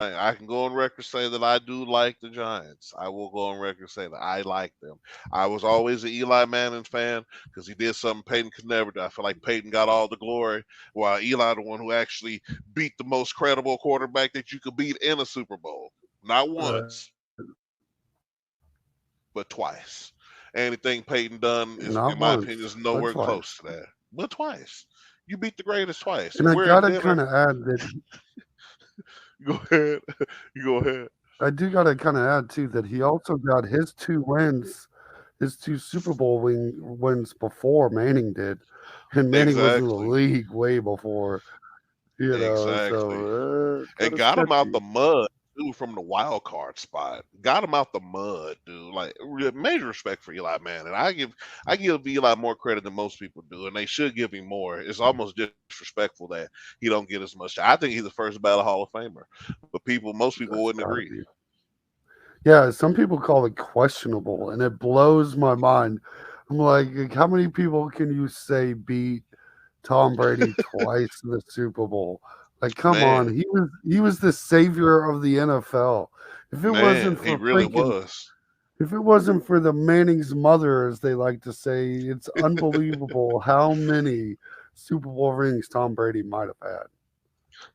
I can go on record say that I do like the Giants. I will go on record say that I like them. I was always an Eli Manning fan because he did something Peyton could never do. I feel like Peyton got all the glory, while Eli the one who actually beat the most credible quarterback that you could beat in a Super Bowl. Not Right. once, but twice. Anything Peyton done is, Not in my once, opinion, is but nowhere close twice. to that. But twice. You beat the greatest twice. And If I we're at gotta kind dinner, of add that go ahead. You go ahead. I do gotta kind of add too that he also got his 2 wins, his 2 Super Bowl wins before Manning did, and Manning was in the Exactly. league way before, Exactly. so And kind of got him out the sketchy. mud too from the wild card spot. Got him out the mud, dude. Like major respect for Eli Manning. I give Eli more credit than most people do, and they should give him more. It's almost disrespectful that he don't get as much. I think he's the first ballot Hall of Famer, but most people That's wouldn't gotta agree. be. Yeah, some people call it questionable, and it blows my mind. I'm like, how many people can you say beat Tom Brady twice in the Super Bowl? Like, come on, Man, he was the savior of the NFL. If it wasn't man, he for really freaking was. if it wasn't for the Manning's mother, as they like to say, it's unbelievable how many Super Bowl rings Tom Brady might have had.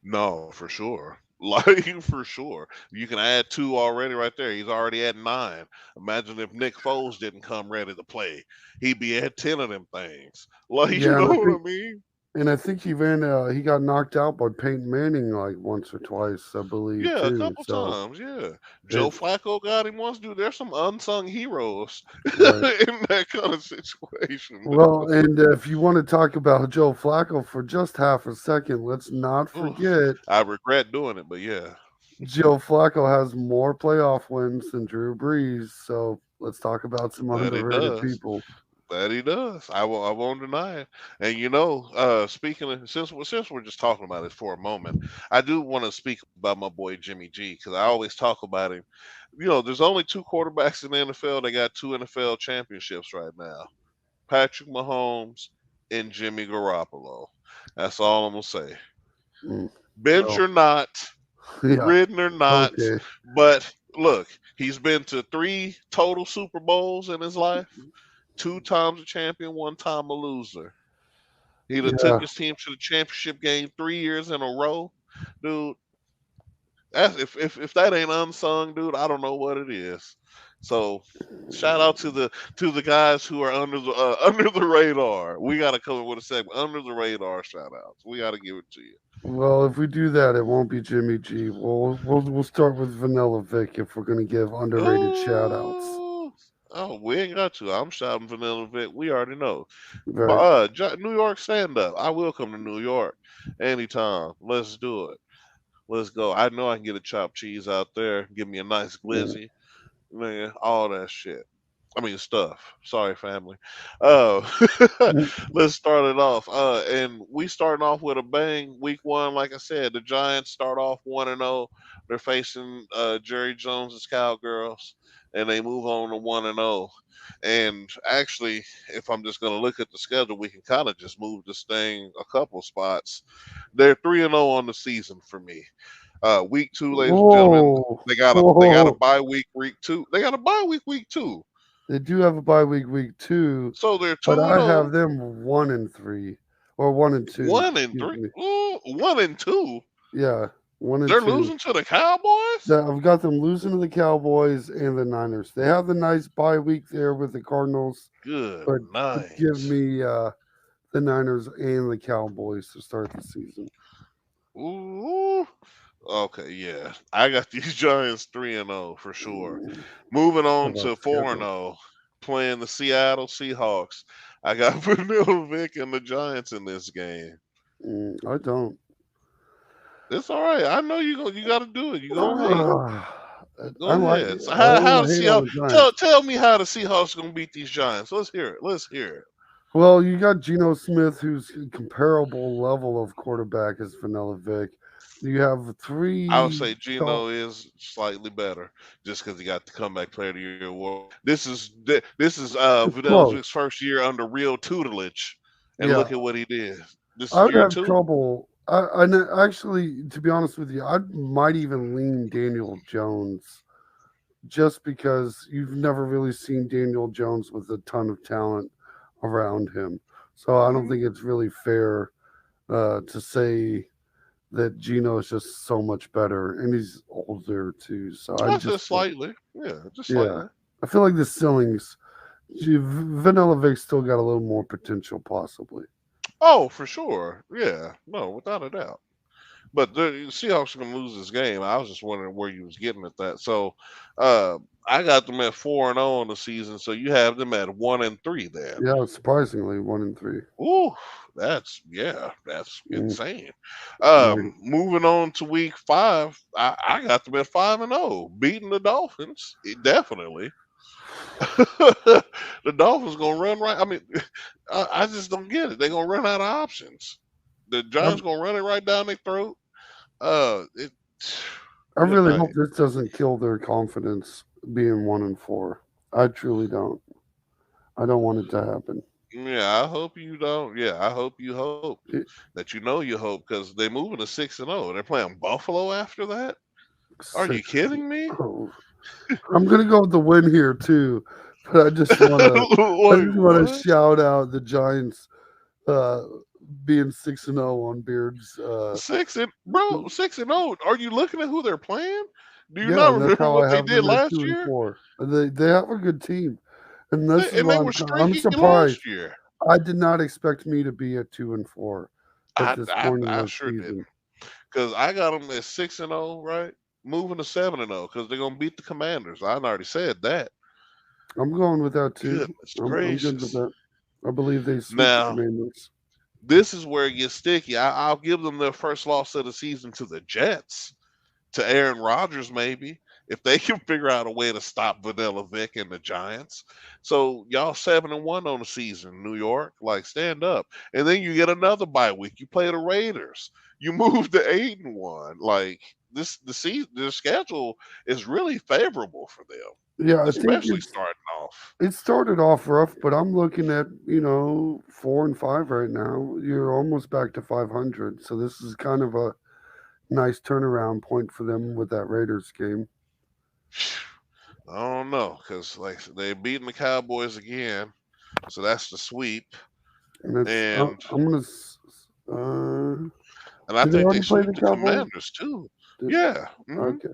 No, for sure. Like for sure. You can add two already right there. He's already at nine. Imagine if Nick Foles didn't come ready to play. He'd be at 10 of them things. Like, you Yeah, know what I mean? and I think he got knocked out by Peyton Manning like once or twice, I believe Yeah, a too. couple So times. Yeah. Joe it's Flacco got him once, dude. There's some unsung heroes right. in that kind of situation, Well, and if you want to talk about Joe Flacco for just half a second, let's not dude. Oof. forget I regret doing it, but yeah. Joe Flacco has more playoff wins than Drew Brees. So let's talk about some That he underrated does. people. That he does. I won't deny it. And speaking of since we're just talking about it for a moment, I do want to speak about my boy Jimmy G because I always talk about him. There's only two quarterbacks in the NFL that got two NFL championships right now: Patrick Mahomes and Jimmy Garoppolo. That's all I'm gonna say. Mm, Bench well, or not, yeah, ridden or not, okay, but look, he's been to three total Super Bowls in his life. Two times a champion, one time a loser. He done took yeah. his team to the championship game 3 years in a row, dude. If that ain't unsung, dude, I don't know what it is. So, shout out to the guys who are under the under the radar. We got to come up with a segment under the radar shout outs. We got to give it to you. Well, if we do that, it won't be Jimmy G. We'll start with Vanilla Vic if we're gonna give underrated shout outs. Oh, oh, we ain't got to. I'm shouting Vanilla Vic. We already know. But Right. New York stand up. I will come to New York anytime. Let's do it. Let's go. I know I can get a chopped cheese out there. Give me a nice Mm. glizzy, man. All that shit. I mean stuff. Sorry, family. Uh, let's start it off. And we starting off with a bang. Week one, like I said, the Giants start off 1-0. They're facing Jerry Jones's Cowgirls, and they move on to 1-0. And actually, if I'm just gonna look at the schedule, we can kind of just move this thing a couple spots. They're 3-0 on the season for me. Week two, ladies and gentlemen, Whoa, they got a whoa! bye week two. They got a bye week two. They do have a bye week 2, So they're but 2 and I have 0, them 1-3 or 1-2. 1 and Excuse 3. me. Ooh, 1 and 2. Yeah, one and They're two. losing to the Cowboys? I've got them losing to the Cowboys and the Niners. They have the nice bye week there with the Cardinals, Good but give night. me the Niners and the Cowboys to start the season. Ooh. Okay, yeah. I got these Giants 3 and 0 for sure. Mm, Moving how on about to 4 and schedule? 0, playing the Seattle Seahawks. I got Vanilla Vic and the Giants in this game. I don't. It's all right. I know you got to do it. You gonna hate. Ah, Go I like. ahead. So I don't how want the to hate on Seahawks the tell Giants. tell me how the Seahawks gonna beat these Giants. Let's hear it. Let's hear it. Well, you got Geno Smith, who's comparable level of quarterback as Vanilla Vic. You have I would three say top. Gino is slightly better just because he got the comeback player of the year award. This is It's Vidal Vic's close. first year under real tutelage, and Yeah, look at what he did. This I is would year have two. trouble. Actually, to be honest with you, I might even lean Daniel Jones just because you've never really seen Daniel Jones with a ton of talent around him. So I don't Mhm. think it's really fair to say that Gino is just so much better, and he's older too. So I That's just just slightly. Yeah, just yeah, slightly. I feel like the ceilings. Vanilla Vic still got a little more potential, possibly. Oh, for sure. Yeah, no, without a doubt. But the Seahawks are going to lose this game. I was just wondering where you was getting at that. So, uh, I got them at 4-0 on the season. So you have them at 1-3 then. Yeah, surprisingly, 1 and 3. Ooh, that's Mm, insane. right. Moving on to week 5, I got them at 5-0, beating the Dolphins. Definitely. The Dolphins gonna run right. I mean, I just don't get it. They're gonna run out of options. The I, Giants gonna run it right down their throat. It. I really Yeah, hope this doesn't kill their confidence being 1 and 4. I truly don't. I don't want it to happen. yeah. I hope you don't. Yeah, I hope you hope It, that you know you hope because they're moving to 6-0. They're playing Buffalo after that. Are you six. kidding me? Oh, I'm gonna go with the win here too, but I Like just wanna what? shout out the Giants uh, being 6-0 on Beard's. 6-0. Are you looking at who they're playing? Do you Yeah, not and that's remember how what I they have did them at last two and year? four. They have a good team, and this is And why they were I'm streaky surprised. last year. I did not expect me to be at 2 and 4 at I this I, point in I the sure didn't. season. Because I got them at 6-0, right? Moving to 7-0 because they're gonna beat the Commanders. I already said that. I'm going with that too. Goodness I'm good with gracious! that. I believe they sweep the Now Commanders. this is where it gets sticky. I'll give them their first loss of the season to the Jets, to Aaron Rodgers, maybe if they can figure out a way to stop Vanilla Vic and the Giants. So y'all 7-1 on the season, New York. Like stand up, and then you get another bye week. You play the Raiders. You move to 8-1. Like the schedule is really favorable for them, Yeah, I think especially starting off. it started off rough, but I'm looking at 4-5 right now. You're almost back to 500, so this is kind of a nice turnaround point for them with that Raiders game. I don't know because like they're beating the Cowboys again, so that's the sweep. And it's And I'm gonna. Uh, and I did they think they already play sweep the the Cowboys? Commanders too. Did, Yeah. okay.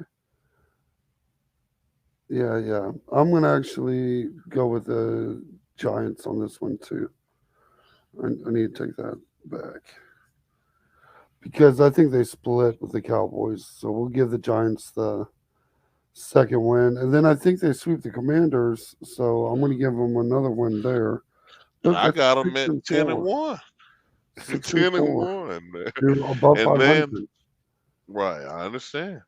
Yeah, yeah. I'm gonna actually go with the Giants on this one too. I need to take that back because I think they split with the Cowboys. So we'll give the Giants the second win, and then I think they sweep the Commanders. So I'm gonna give them another win there. And Look, I that's got them six at and 10 and four. 1. 6 and 10 and four. 1. You're above And then 500. right, I understand.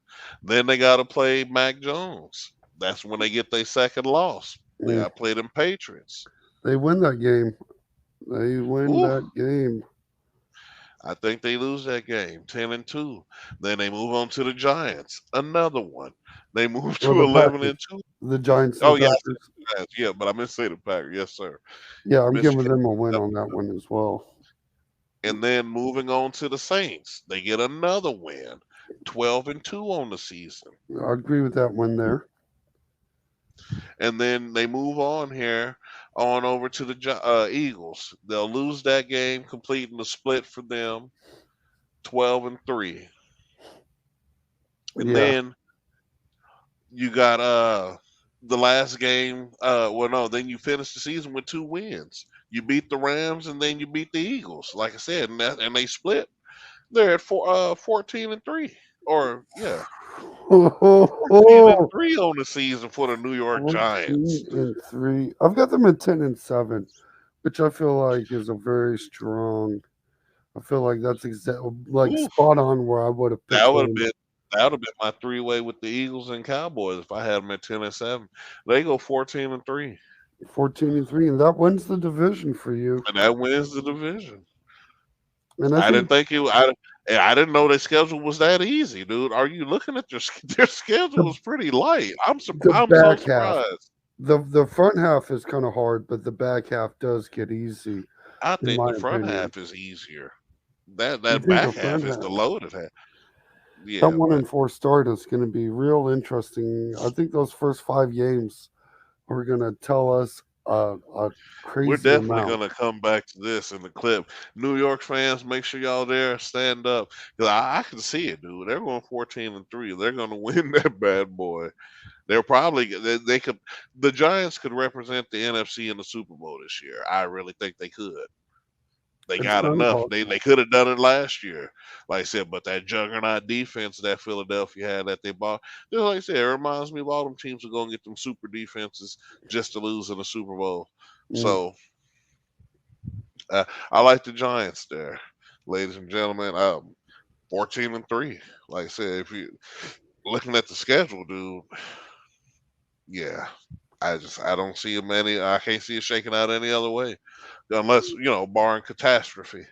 Then they got to play Mac Jones. That's when they get their second loss. They Mm. got to play them Patriots. They win that game. They win Ooh, that game. I think they lose that game 10-2. Then they move on to the Giants. Another one. They move Or to the 11 Packers. and 2. The Giants and Oh the yeah, I Packers. said the Giants. Yeah, but I meant to say the Packers. Yes, sir. Yeah, I'm giving Michigan. them a win on that one as well. And then moving on to the Saints, they get another win, 12-2 on the season. I agree with that one there. And then they move on here on over to the Eagles. They'll lose that game, completing the split for them, 12-3. And Yeah. then you got the last game. Well, no, then you finish the season with 2 wins. You beat the Rams, and then you beat the Eagles. Like I said, and they split. They're at 14-3, or yeah, fourteen and 14 three on the season for the New York Giants. and 3. I've got them at 10 and 7, which I feel like is a very strong. I feel like that's like Oof, spot on where I would have that picked would have them. been that would have been my 3-way with the Eagles and Cowboys if I had them at 10-7. They go 14-3, 14 and 3, and that wins the division for you. and that wins the division. And I I think didn't think it. I didn't know their schedule was that easy, dude. Are you looking at their their schedule the is pretty light? the I'm so back half, surprised. the front half is kind of hard, but the back half does get easy, I in think my the front opinion. half is easier. You that think a back friend half is the has. loaded half. That Yeah, one but and four start is going to be real interesting. I think those first five games are going to tell us a we're crazy definitely amount. gonna come back to this in the clip. New York fans, make sure y'all there, stand up, because I can see it, dude. They're going 14-3. They're gonna win that bad boy. They're probably they could. The Giants could represent the NFC in the Super Bowl this year. I really think they could. They It's got not enough. possible. They could have done it last year, like I said. But that juggernaut defense that Philadelphia had that they bought, just like I said, it reminds me of all them teams are going to get them super defenses just to lose in the Super Bowl. Mm. So I like the Giants there, ladies and gentlemen. 14-3. Like I said, if you looking at the schedule, dude, yeah, I don't see many. I can't see it shaking out any other way, unless barring catastrophe.